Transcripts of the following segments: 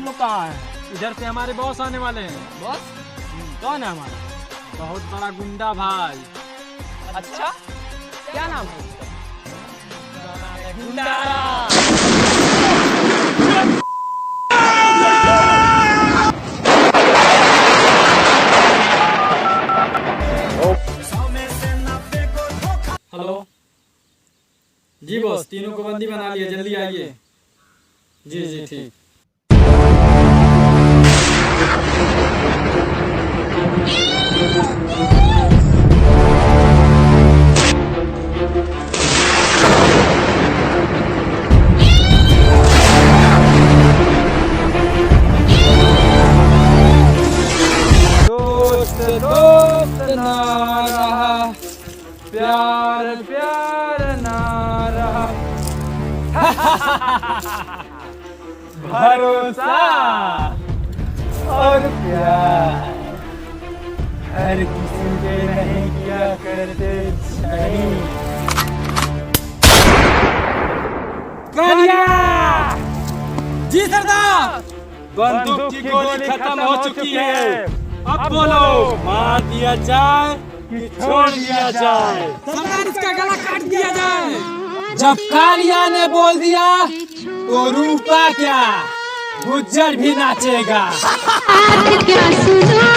लोग कहाँ हैं? इधर से हमारे बॉस आने वाले हैं। बॉस कौन है हमारा? बहुत बड़ा गुंडा भाई। अच्छा, क्या नाम है उसका? गुंडा। हेलो जी बॉस, तीनों को बंदी बना लिया, जल्दी आइए। जी जी ठीक। दोस्त दोस्त ना रहा, प्यार प्यार ना रहा, भरोसा और प्यार हर किसी के नहीं किया करते शहीद। जी सरदार, बंदूक की गोली खत्म हो चुकी है। अब बोलो, मार दिया जाए कि छोड़ दिया जाए? सरदार, इसका गला काट दिया जाए। जब कालिया ने बोल दिया तो रूपा क्या, गुज्जर भी नाचेगा। क्या सुनो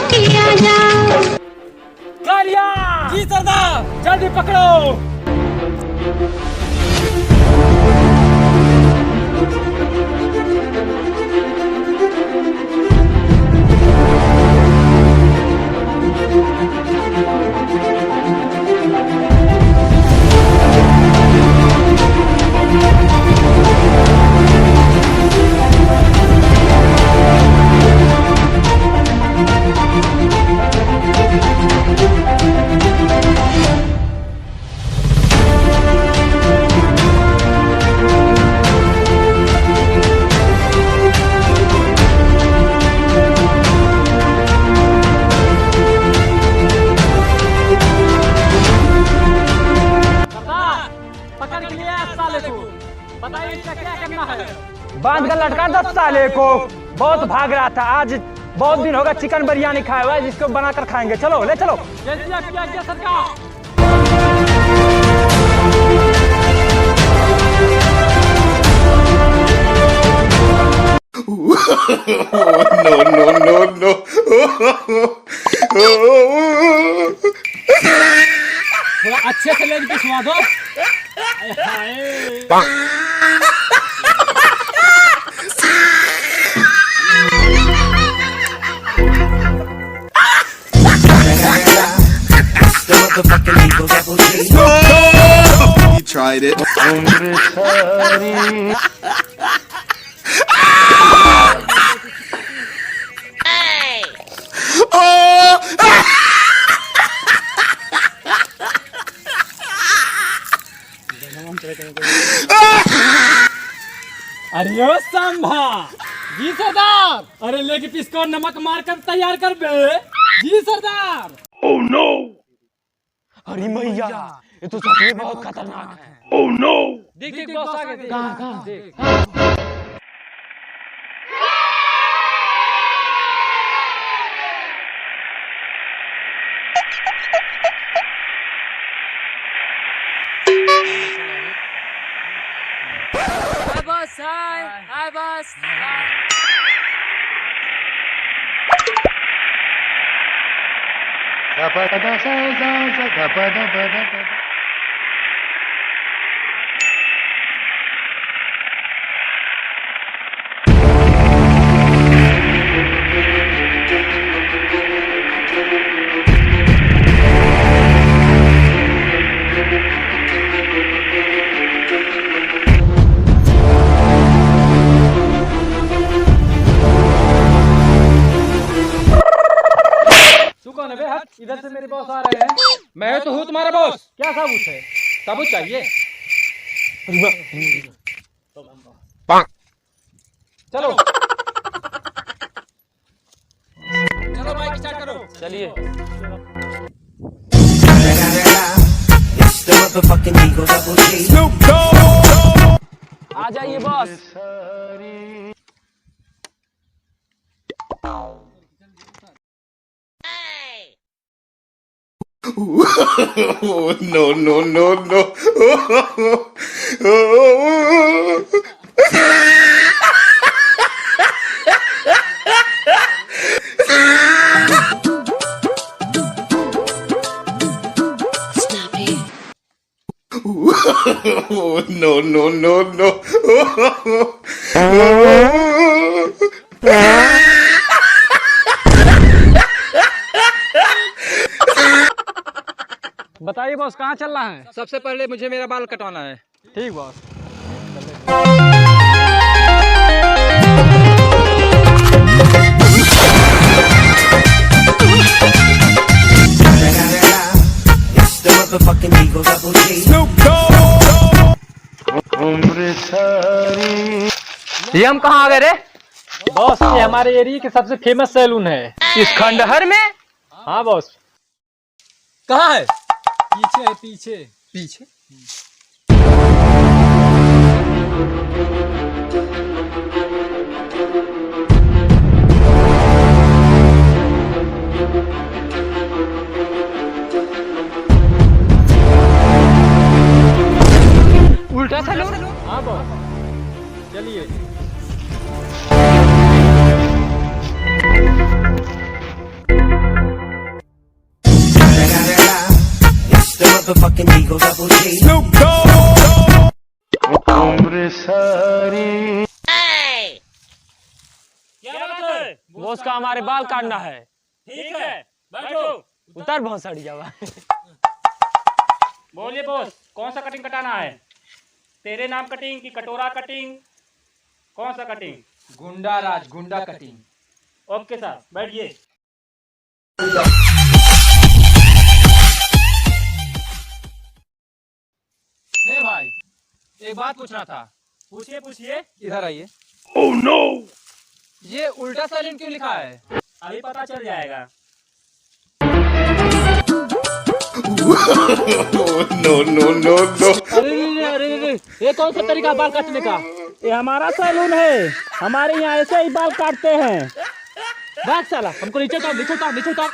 किया जाए? कालिया! जी सरदार, जल्दी पकड़ो। बताइए इसका क्या करना है? बांध कर लटका 10 साले को। बहुत भाग रहा था, आज बहुत दिन होगा चिकन बिरयानी खाया हुआ है, जिसको बनाकर खाएंगे। चलो ले चलो। जैसे आपकी आज्ञा सरकार। no. थोड़ा अच्छे से लेके पिछवा दो। You tried it. अरे ओ संभा। जी सरदार। अरे लेके पिसको नमक मार कर तैयार कर बे। जी सरदार। Oh no. अरे मैया, ये तो सच में बहुत खतरनाक है। Oh no. देख देख बॉस आगे देख। कहाँ देख। Hi boss. इधर से मेरे बॉस आ रहे हैं। मैं तो हूँ तुम्हारा बॉस। क्या सबूत है? सबूत चाहिए। चलो चलो बाइक स्टार्ट करो। चलिए। आ जाइए boss. No, no, no, no. No, no, no, no. बताइए बॉस, कहाँ चल रहा है? सबसे पहले मुझे मेरा बाल कटवाना है। ठीक बॉस। ये हम कहाँ आ गए रे? बॉस, ये हमारे एरिया के सबसे फेमस सैलून है। इस खंडहर में? हाँ बॉस। कहाँ है? पीछे है, पीछे पीछे। उल्टा सैलून? हाँ बॉस, चलिए। बॉस का हमारे बाल काटना है। ठीक है, बैठो। उतर बहुत सड़ी जावा। बोलिए बॉस, कौन सा कटिंग कटाना है? तेरे नाम कटिंग की कटोरा कटिंग? कौन सा कटिंग? गुंडा राज, गुंडा कटिंग। ओके सर, बैठिए। हे भाई, एक बात पूछना था। पूछिए पूछिए। इधर आइए। Oh no! ये उल्टा सैलून क्यों लिखा है? अभी पता चल जाएगा। No, no, no, no. अरे, ये कौन सा तरीका बाल काटने का? ये हमारा सैलून है, हमारे यहाँ ऐसे ही बाल काटते हैं। भाग साला, हमको नीचे उतार, नीचे उतार, नीचे उतार।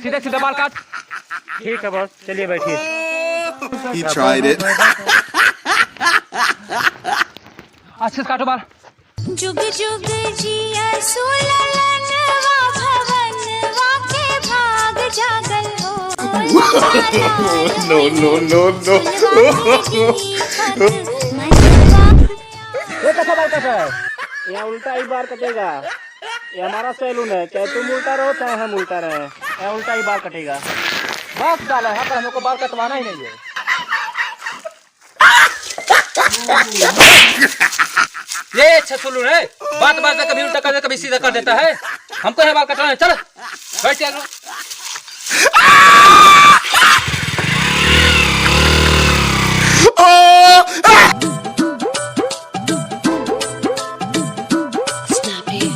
सीधा सीधा बाल काट। ठीक है बॉस, चलिए बैठिए। He tried it. अच्छे से काटो बाल। जुग जुग जिया सुललनवा भवनवा के भाग जागल हो। No, no, no, no. ये कैसा बाल कटा है? यहाँ उल्टा ही बाल कटेगा। ये हमारा सैलून है, चाहे तुम उल्टा रहो चाहे हम उल्टा रहे, यहाँ उल्टा ही बाल कटेगा। बस डाला, यहाँ पर हमको बाल कटवाना ही नहीं है। ये अच्छा सैलून है, बात बात में कभी उल्टा कर देता, कभी सीधा कर देता है। हमको यहाँ बाल कटवाना है। चल बैठ चलो।